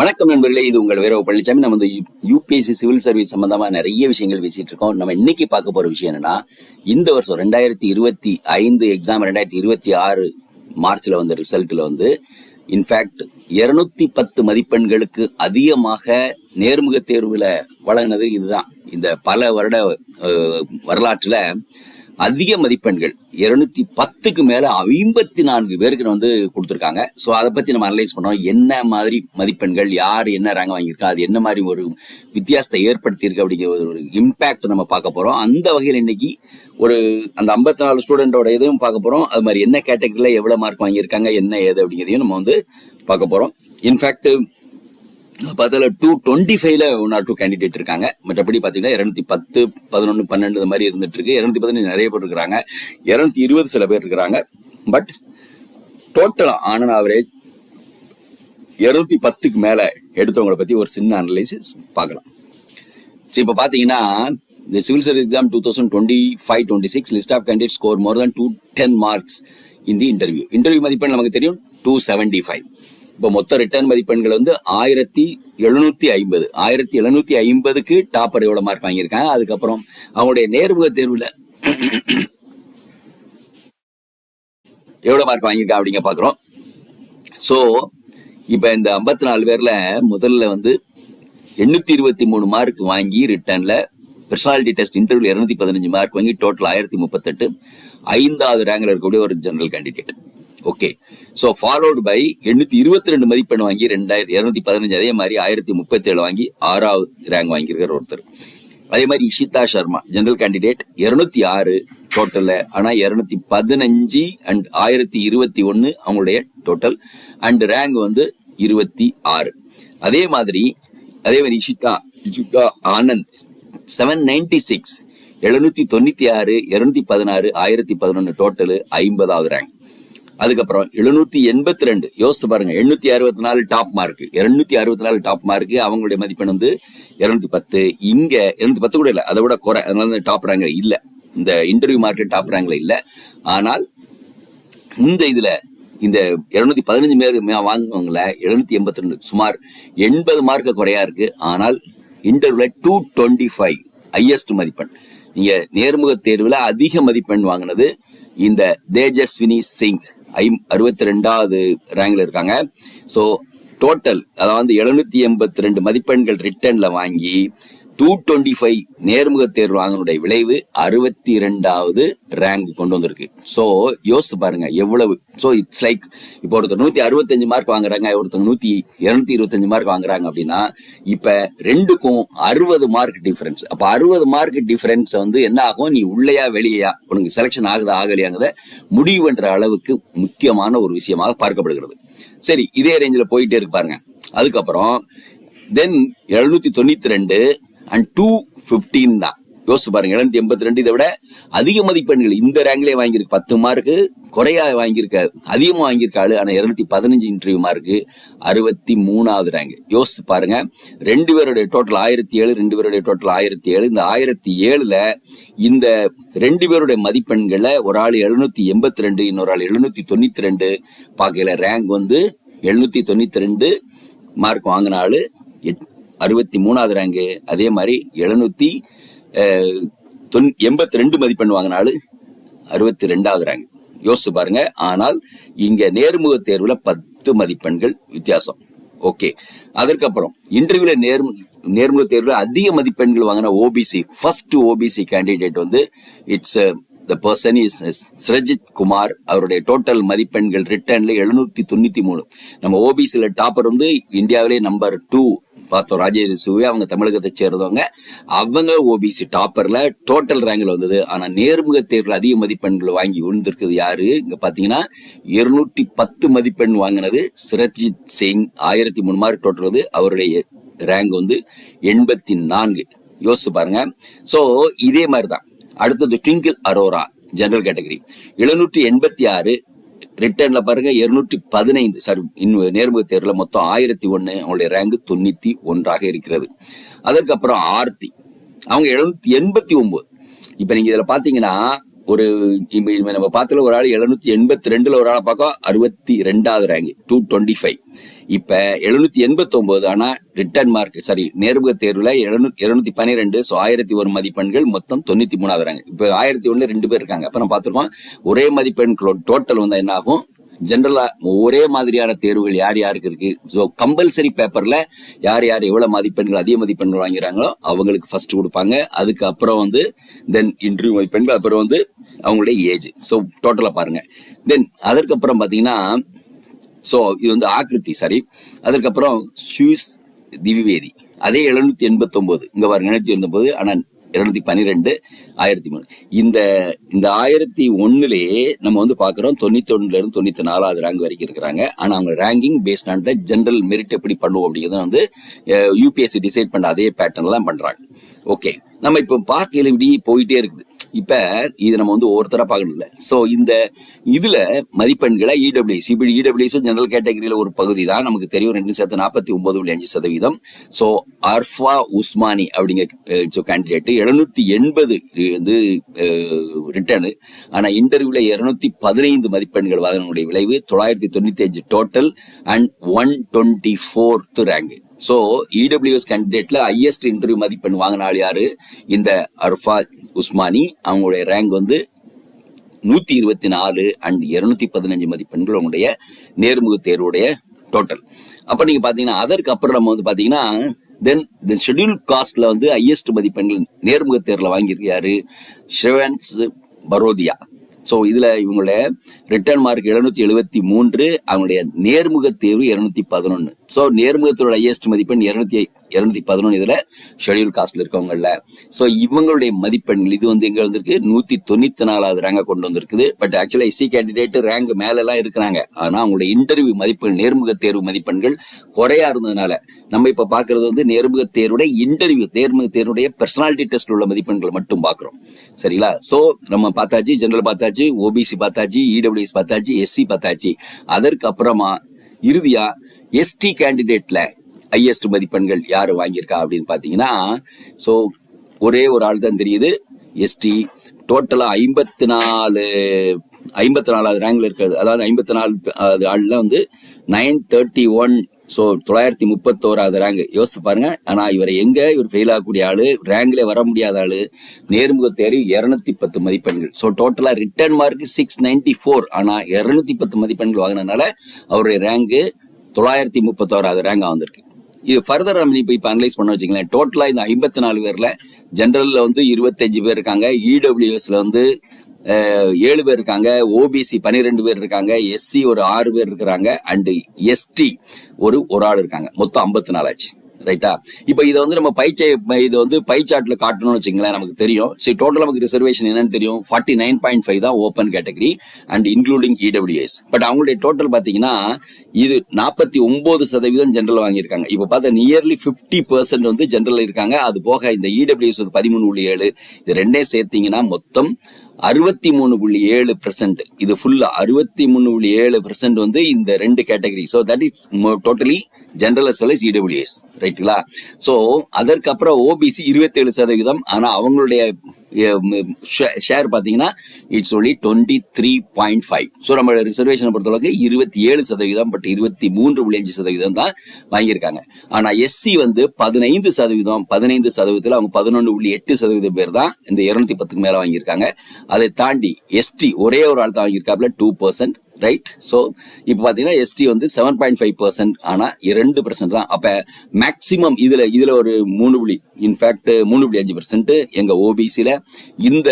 வணக்கம் நண்பர்களே, இது உங்கள் வீரவ பழனிசாமி. நம்ம வந்து யூபிஎஸ்சி சிவில் சர்வீஸ் சம்பந்தமா நிறைய விஷயங்கள் பேசிட்டு இருக்கோம். நம்ம இன்னைக்கு பார்க்க போற விஷயம் என்னன்னா, இந்த வருஷம் 2025 எக்ஸாம் 2026 மார்ச்ல வந்து ரிசல்ட்ல வந்து இன்ஃபேக்ட் 210 மதிப்பெண்களுக்கு அதிகமாக நேர்முக தேர்வுல வழங்கினது இதுதான். இந்த பல வருட வரலாற்றுல அதிக மதிப்பெண்கள் 210க்கு மேல 54 பேருக்கு வந்து கொடுத்துருக்காங்க. ஸோ அதை பத்தி நம்ம அனலைஸ் பண்ணோம். என்ன மாதிரி மதிப்பெண்கள், யார் என்ன ரேங்க் வாங்கியிருக்கா, அது என்ன மாதிரி ஒரு வித்தியாசத்தை ஏற்படுத்தியிருக்கு அப்படிங்கிற ஒரு இம்பாக்ட் நம்ம பார்க்க போறோம். அந்த வகையில் இன்னைக்கு அந்த 54 ஸ்டூடெண்டோட எதுவும் பார்க்க போறோம். அது மாதிரி என்ன கேட்டகரியில எவ்வளவு மார்க் வாங்கியிருக்காங்க, என்ன ஏது அப்படிங்கிறதையும் நம்ம வந்து பார்க்க போறோம். இன்ஃபேக்ட் பார்த்ததுல 225ல 1 or 2 கேண்டிடேட் இருக்காங்க. மற்றபடி பாத்தீங்கன்னா 210, 11, 12 இந்த மாதிரி இருந்துட்டு இருக்கு. 215 நிறைய பேர் இருக்கிறாங்க. 220 சில பேர் இருக்கிறாங்க. பட் டோட்டலா ஆன் ஆவரேஜ் 210க்கு மேல எடுத்தவங்களை பத்தி ஒரு சின்ன அனலைசிஸ் பார்க்கலாம். இப்ப பாத்தீங்கன்னா இந்த civil service exam 2025-26 list of candidate score more than 210 marks in the interview மதிப்பெண் நமக்கு தெரியும் 275. இப்போ மொத்த ரிட்டர்ன் மதிப்பெண்கள் வந்து 1750. 1750க்கு டாப்பர் எவ்வளவு மார்க் வாங்கியிருக்காங்க. அதுக்கப்புறம் அவங்களுடைய நேர்முக தேர்வுல எவ்வளவு மார்க் வாங்கியிருக்காங்க அப்படிங்க பாக்குறோம். சோ இப்ப இந்த 54 பேர்ல முதல்ல வந்து 823 மார்க் வாங்கி ரிட்டர்ன்ல பெர்சனாலிட்டி டெஸ்ட் இன்டர்வியூல 215 மார்க் வாங்கி டோட்டல் 1038. 5வது ரேங்க்ல இருக்கக்கூடிய ஒரு general candidate. Okay, so followed by 822 மதிப்பெண் வாங்கி 2215. அதே மாதிரி 1037 வாங்கி 6வது ரேங்க் வாங்கியிருக்கிற ஒருத்தர். அதே மாதிரி இஷிதா சர்மா ஜெனரல் கேண்டிடேட் 206 டோட்டல்ல. ஆனா 215 அண்ட் 1021 அவங்களுடைய டோட்டல் அண்ட் ரேங்க் வந்து 26. அதே மாதிரி இஷிதா ஆனந்த் 796 796 216 1011 டோட்டல் 50வது ரேங்க். அதுக்கப்புறம் 782 யோசிச்சு பாருங்க, 864 டாப் மார்க். 264 top mark. அவங்களுடைய மதிப்பெண் வந்து 210. இங்க 210 கூட இல்ல, அதை விட குறை. அதனால டாப் ரேங்க்ல இல்ல, இந்த இன்டர்வியூ மார்க் டாப் ரேங்க்ல இல்ல. ஆனால் இந்த இதுல இந்த 215 பேர் வாங்குவவங்கள 782 சுமார் 80 மார்க் குறையா இருக்கு. ஆனால் இன்டர்வியூல 225 ஹையஸ்ட் மதிப்பெண். நீங்க நேர்முக தேர்வுல அதிக மதிப்பெண் வாங்கினது இந்த தேஜஸ்வினி சிங் 62வது ரேங்க்ல இருக்காங்க. சோ டோட்டல் அதாவது 782 மதிப்பெண்கள் ரிட்டர்ன்ல வாங்கி 225 நேர்முக தேர்வு வாங்கினுடைய விளைவு 62வது ரேங்க் கொண்டு வந்திருக்கு. சோ யோசிச்சு பாருங்க எவ்வளவு. சோ இட்ஸ் லைக் இப்போ ஒருத்தர் 165 மார்க் வாங்குறாங்க, ஒருத்தர் 225 மார்க் வாங்குறாங்க அப்படின்னா இப்ப ரெண்டுக்கும் 60 மார்க் டிஃபரன்ஸ். அப்ப 60 மார்க் டிஃபரன்ஸ் வந்து என்ன ஆகும், நீ உள்ளையா வெளியா, உனக்கு செலக்ஷன் ஆகுதா ஆகலையாங்கிறத முடிவு பண்ற அளவுக்கு முக்கியமான ஒரு விஷயமாக பார்க்கப்படுகிறது. சரி, இதே ரேஞ்சில் போயிட்டே இருக்கு பாருங்க. அதுக்கப்புறம் தென் 792 அண்ட் 215 தான். யோசிச்சு பாருங்க, 782 இதை விட அதிக மதிப்பெண்கள் இந்த ரேங்க்லயே வாங்கியிருக்கு. 10 மார்க்கு குறையா வாங்கியிருக்க, அதிகமா வாங்கியிருக்க ஆளு. ஆனா 215 இன்டர்வியூ மார்க்கு 63வது ரேங்க். யோசிச்சு பாருங்க, 2 பேருடைய டோட்டல் 1007, 2 பேருடைய டோட்டல் 1007. இந்த 1007ல இந்த 2 பேருடைய மதிப்பெண்களை ஒரு ஆள் 782, இன்னொரு ஆள் 792 பார்க்கல. ரேங்க் வந்து 792 மார்க் வாங்கின ஆளு 63வது ரேங்க். அதே மாதிரி 782 மதிப்பெண் வாங்கினாலு 62வது ரேங்க். யோசிச்சு பாருங்க. ஆனால் இங்க நேர்முக தேர்வுல 10 மதிப்பெண்கள் வித்தியாசம். ஓகே, அதற்கப்புறம் இன்டர்வியூல நேர்முக தேர்வுல அதிக மதிப்பெண்கள் வாங்கின ஓபிசி ஃபர்ஸ்ட் ஓபிசி கேண்டிடேட் வந்து it's the person is Srajith Kumar. அவருடைய டோட்டல் மதிப்பெண்கள் ரிட்டர்ன்ல 793. நம்ம ஓபிசில டாப்பர் வந்து இந்தியாவிலே நம்பர் 2 பார்த்தோம், ராஜேஷ் சூவே. அவங்க தமிழகத்தை சேர்ந்தவங்க. அவங்க ஓபிசி டாப்பர்ல டோட்டல் ரேங்க்ல வந்தது. ஆனா நேர்முக தேர்வுல அதிக மதிப்பெண்கள் வாங்கி விழுந்திருக்குது யாரு இங்க பாத்தீங்கன்னா 210 மதிப்பெண் வாங்கினது ஸ்ரஜித் சிங். 1003 மார்க் டோட்டல் வந்து அவருடைய ரேங்க் வந்து 84. யோசிச்சு பாருங்க. சோ இதே மாதிரிதான் அடுத்தது ட்விங்கிள் அரோரா ஜெனரல் கேட்டகரி 786 ரிட்டர்ன்ல பாருங்க 215. சாரி, நேர்முக தேர்வுல மொத்தம் 1001. அவங்களுடைய ரேங்க் 91ஆக இருக்கிறது. அதற்கப்புறம் ஆர்த்தி அவங்க 789. இப்ப நீங்க இதுல பாத்தீங்கன்னா நம்ம பார்த்தல ஒரு ஆள் 782 ஒரு ஆளை பார்க்க 62வது ரேங்க் 225. இப்ப 789, ஆனா ரிட்டர்ன் மார்க் நேர்முக தேர்வுல 212, ஸோ 1001 மதிப்பெண்கள், மொத்தம் 93 ரேங்க். இப்ப 1001 2 பேர் இருக்காங்க. அப்ப நம்ம பார்த்திருக்கோம் ஒரே மதிப்பெண் டோட்டல் வந்தா என்ன ஆகும், ஜெனரலா ஒரே மாதிரியான தேர்வுகள் யார் யாருக்கு இருக்கு, ஸோ கம்பல்சரி பேப்பர்ல யார் யார் எவ்வளவு மதிப்பெண்கள் அதிக மதிப்பெண்கள் வாங்கிறாங்களோ அவங்களுக்கு ஃபர்ஸ்ட் கொடுப்பாங்க. அதுக்கப்புறம் வந்து தென் இன்டர்வியூ மதிப்பெண்கள், அப்புறம் வந்து அவங்களுடைய ஏஜ். ஸோ டோட்டலா பாருங்க. தென் அதற்கப்புறம் பாத்தீங்கன்னா ஸோ இது வந்து ஆக்ருதி அதற்கப்புறம் சுவிஸ் திவிவேதி அதே 789, இங்க பாருங்க 789, ஆனா 212, 1003. இந்த 1001லயே நம்ம வந்து பாக்குறோம் 91ல இருந்து 94வது ரேங்க் வரைக்கும் இருக்கிறாங்க. ஆனா அவங்க ranking based on the general merit எப்படி பண்ணுவோம் அப்படிங்கிறத வந்து யூபிஎஸ்சி டிசைட் பண்ண அதே பேட்டர்ன்ல தான் பண்றாங்க. ஓகே, நம்ம இப்போ பார்க்கல இப்படி போயிட்டே இருக்குது. இப்ப இது நம்ம வந்து ஒருத்தரா பார்க்கணும். சோ இந்த இதுல மதிப்பெண்களை இடபிள்யூஎஸ், இப்படி இடபிள்யூஎஸ் ஜெனரல் கேட்டகரியில ஒரு பகுதி தான் நமக்கு தெரியும். 2 சேர்த்து 49.5%. சோ அர்ஃபா உஸ்மானி அப்படிங்கிற கேண்டிடேட் 780 வந்து ரிட்டர்னு, ஆனா இன்டர்வியூல 215 மதிப்பெண்கள் வாங்கினுடைய விளைவு 995 total and 124th rank. So EWS கேண்டிடேட்ல ஹையஸ்ட் இன்டர்வியூ மதிப்பெண் வாங்கின ஆள் யாரு, இந்த அர்ஃபா உஸ்மானி. அவங்களுடைய ரேங்க் வந்து 124 அண்ட் 215 மதிப்பெண்கள் அவங்களுடைய நேர்முக தேர்வுடைய டோட்டல். அப்ப நீங்க பாத்தீங்கன்னா அதற்கு அப்புறம் நம்ம வந்து பாத்தீங்கன்னா தென் ஷெட்யூல் காஸ்ட்ல வந்து ஹையஸ்ட் மதிப்பெண்கள் நேர்முக தேர்வுல வாங்கியிருக்கு யாரு, ஷெவன்ஸ் பரோதியா. ஸோ இதுல இவங்களுடைய ரிட்டர்ன் மார்க் 773, அவங்களுடைய நேர்முக தேர்வு 211. ஸோ நேர்முகத்தோட ஹையஸ்ட் மதிப்பெண் 211 இதுல ஷெட்யூல் காஸ்ட்ல இருக்கவங்கல. ஸோ இவங்களுடைய மதிப்பெண்கள் இது வந்து எங்க வந்திருக்கு, 194வது ரேங்க கொண்டு வந்திருக்குது. பட் ஆக்சுவலா எஸ்சி கேண்டிடேட் ரேங்க் மேல எல்லாம் இருக்கிறாங்க. ஆனா அவங்களுடைய இன்டர்வியூ மதிப்பெண் நேர்முக தேர்வு மதிப்பெண்கள் குறையா இருந்ததுனால நம்ம இப்ப பாக்குறது வந்து நேர்முக தேர்வுடைய நேர்முக தேர்வுடைய பர்சனாலிட்டி டெஸ்ட் உள்ள மதிப்பெண்கள் மட்டும் பாக்குறோம். சரிங்களா? சோ நம்ம பார்த்தாச்சு, ஜெனரல் பார்த்தாச்சு, ஓபிசி பார்த்தாச்சு, இடபிள்யூஎஸ் பார்த்தாச்சு, எஸ்சி பார்த்தாச்சு. அதற்கு அப்புறமா இறுதியா எஸ்டி கேண்டிடேட்ல ஹையஸ்ட் மதிப்பெண்கள் யாரு வாங்கியிருக்கா அப்படின்னு பாத்தீங்கன்னா, சோ ஒரே ஒரு ஆள் தான் தெரியுது. எஸ்டி டோட்டலா 54வது ரேங்க்ல இருக்கிறது. அதாவது 54 ஆள்ல வந்து 931, சோ 931வது ரேங்க். யோசிச்சு பாருங்க. ஆனா இவர் ஃபெயில் ஆகக்கூடிய ஆளு, ரேங்க்ல வர முடியாத ஆளு. நேர்முக தேர்வு 210 மதிப்பெண்கள். சோ டோட்டலா ரிட்டர்ன் மார்க் 694, ஆனா 210 மதிப்பெண்கள் வாங்கினதுனால அவருடைய ரேங்க் 931வது ரேங்கா வந்திருக்கு. இது ஃபர்தர் நம்ம இப்ப அனலைஸ் பண்ண வச்சுக்கலாம். டோட்டலா இந்த 54 பேர்ல ஜெனரல்ல வந்து 25 பேர் இருக்காங்க, இடபிள்யூஎஸ்ல வந்து 7 பேர் இருக்காங்க, ஓபிசி 12 பேர் இருக்காங்க, எஸ்சி ஒரு 6 பேர் இருக்கிறாங்க, அண்ட் எஸ்டி ஒரு ஆள் இருக்காங்க. மொத்தம் 54 ஆச்சு. ரைட்டா? இப்ப இதை வந்து நம்ம இது வந்து பை சார்ட்ல காட்டணும்னு வச்சுங்களேன். நமக்கு தெரியும் சரி டோட்டல் நமக்கு ரிசர்வேஷன் என்னன்னு தெரியும், 49.5 தான் open category and including EWS. But அவங்களுடைய டோட்டல் பாத்தீங்கன்னா இது 49% ஜெனரல் வாங்கியிருக்காங்க. இப்ப பார்த்தா நியர்லி 50% வந்து ஜெனரல் இருக்காங்க. அது போக இந்த இடபிள்யூஎஸ் 13.7, இது ரெண்டே சேர்த்தீங்கன்னா மொத்தம் 63.7%. இது ஃபுல்லா 63.7% வந்து இந்த ரெண்டு category. So that is totally general as well as EWS. ரைட்டுங்களா? சோ அதற்கு அப்புறம் ஓபிசி 27%. ஆனா அவங்களுடைய ஷேர் பாத்தீங்கன்னா இட்ஸ் ஒன்லி 23.5. சோ நம்ம ரிசர்வேஷனை பொறுத்தளவுக்கு 27%, பட் 23.5% தான் வாங்கியிருக்காங்க. ஆனா எஸ்சி வந்து 15%. 15%ல அவங்க 11.8% பேர் தான் இந்த 210க்கு மேல வாங்கியிருக்காங்க. அதை தாண்டி எஸ்டி ஒரே ஒரு ஆள் தான் வாங்கியிருக்காப்ல 2%. ரைட்? சோ இப்ப பாத்தீங்கன்னா எஸ்டி வந்து 7.5%, ஆனா 2% தான். அப்ப மேக்சிமம் இதுல ஒரு 3.5% எங்க ஓபிசில, இந்த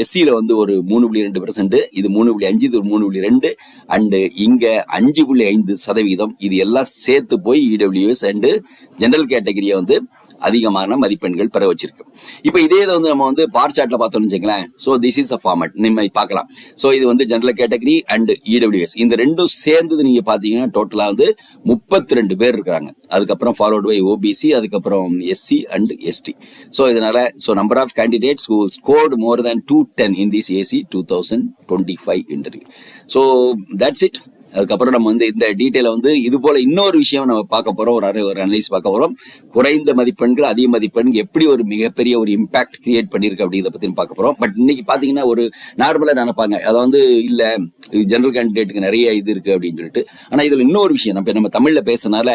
எஸ்சில வந்து ஒரு 3.2%, இது 3.5, இது 3.2, அண்ட் இங்க 5.5%. இது எல்லாம் சேர்த்து போய் இடபிள்யூஎஸ் அண்ட் ஜெனரல் கேட்டகரியை வந்து அதிகமான மதிப்பெண்கள் பெற வச்சிருக்கு. இப்ப இதே வந்து நம்ம வந்து பார் சார்ட்ல பார்த்தோம்னு வச்சுக்கலாம். So this is a format நம்ம பார்க்கலாம். சோ இது வந்து ஜெனரல் கேட்டகரி அண்ட் இடபிள்யூஎஸ் இந்த ரெண்டும் சேர்ந்தது நீங்க பாத்தீங்கன்னா டோட்டலா வந்து 32 பேர் இருக்காங்க. அதுக்கப்புறம் ஃபாலோட் பை ஓபிசி, அதுக்கப்புறம் எஸ்சி அண்ட் எஸ்டி. சோ இதனால number of candidates who scored more than 210 in this AC 2025 interview. So that's it. அதுக்கப்புறம் நம்ம வந்து இந்த டீட்டெயில வந்து இது போல இன்னொரு விஷயம் நம்ம பார்க்க போறோம், ஒரு அனலைஸ் பார்க்க போறோம். குறைந்த மதிப்பெண்கள் அதிக மதிப்பெண்கள் எப்படி ஒரு மிகப்பெரிய ஒரு இம்பாக்ட் கிரியேட் பண்ணிருக்கு அப்படிங்கிறத பத்தி பார்க்க போறோம். பட் இன்னைக்கு பாத்தீங்கன்னா ஒரு நார்மலா நினைப்பாங்க, அதை வந்து இல்ல ஜெனரல் கேண்டிடேட்டுக்கு நிறைய இது இருக்கு அப்படின்னு சொல்லிட்டு. ஆனா இதுல இன்னொரு விஷயம், நம்ம தமிழ்ல பேசினால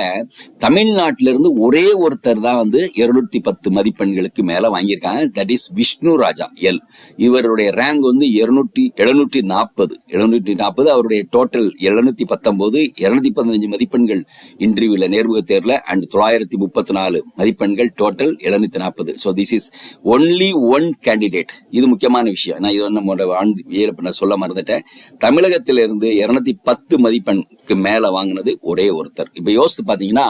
தமிழ்நாட்டில இருந்து ஒரே ஒருத்தர் தான் வந்து 210 மதிப்பெண்களுக்கு மேல வாங்கியிருக்காங்க. That is Vishnu Raja L. இவருடைய ரேங்க் வந்து 740. அவருடைய டோட்டல் 719, 215 மதிப்பெண்கள் இன்டர்வியூல நேர்முக தேர்வுல அண்ட் 934 மதிப்பெண்கள் total 740. So this is only one candidate. இது முக்கியமான விஷயம். நான் இது நம்ம சொல்ல மறந்துட்டேன். தமிழகத்திலிருந்து 210 மதிப்பெண்க்கு மேல வாங்கினது ஒரே ஒருத்தர். இப்ப யோசித்து பாத்தீங்கன்னா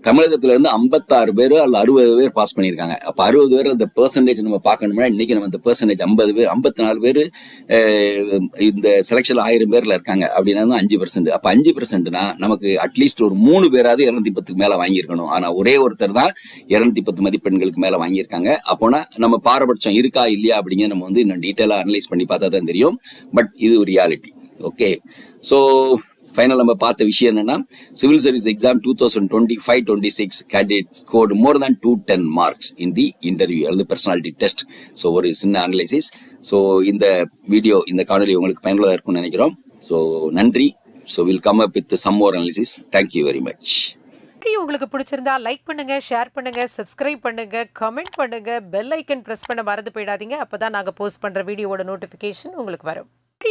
தமிழகத்துல இருந்து 56 பேர் அல்ல 60 பேர் பாஸ் பண்ணியிருக்காங்க. அப்ப 60 பேர் அந்த பெர்சன்டேஜ் நம்ம பார்க்கணும்னா இன்னைக்கு நம்ம அந்த பெர்சன்டேஜ் 50 பேர் 54 பேர் இந்த செலக்ஷன் 1000 பேர்ல இருக்காங்க அப்படின்னா 5%. அப்ப 5%னா நமக்கு அட்லீஸ்ட் ஒரு 3 பேராவது 210 மேல வாங்கியிருக்கணும். ஆனா ஒரே ஒருத்தர் தான் 210 மதிப்பெண்களுக்கு மேல வாங்கியிருக்காங்க. அப்போனா நம்ம பாரபட்சம் இருக்கா இல்லையா அப்படிங்க நம்ம வந்து இன்னும் டீட்டெயிலா அனலைஸ் பண்ணி பார்த்தா தான் தெரியும். பட் இது ரியாலிட்டி. ஓகே, ஸோ ஃபைனல் நம்ம பார்த்த விஷயம் என்னன்னா, civil service exam 2025-26 candidate scored more than 210 marks in the interview அல்லது பர்சனாலிட்டி டெஸ்ட். ஸோ ஒரு சின்ன அனலைசிஸ். ஸோ இந்த வீடியோ, இந்த காணொலி உங்களுக்கு பயனுள்ளதாக இருக்கும்னு நினைக்கிறோம். ஸோ நன்றி. So will come up with some more analysis. Thank you very much. உங்களுக்கு பிடிச்சிருந்தா லைக் பண்ணுங்க, ஷேர் பண்ணுங்க, சப்ஸ்கிரைப் பண்ணுங்க, கமெண்ட் பண்ணுங்க, பெல் ஐக்கன் பிரஸ் பண்ண மறந்து போயிடாதீங்க. அப்பதான் நாங்க போஸ்ட் பண்ற வீடியோவோட நோட்டிபிகேஷன் உங்களுக்கு வரும்.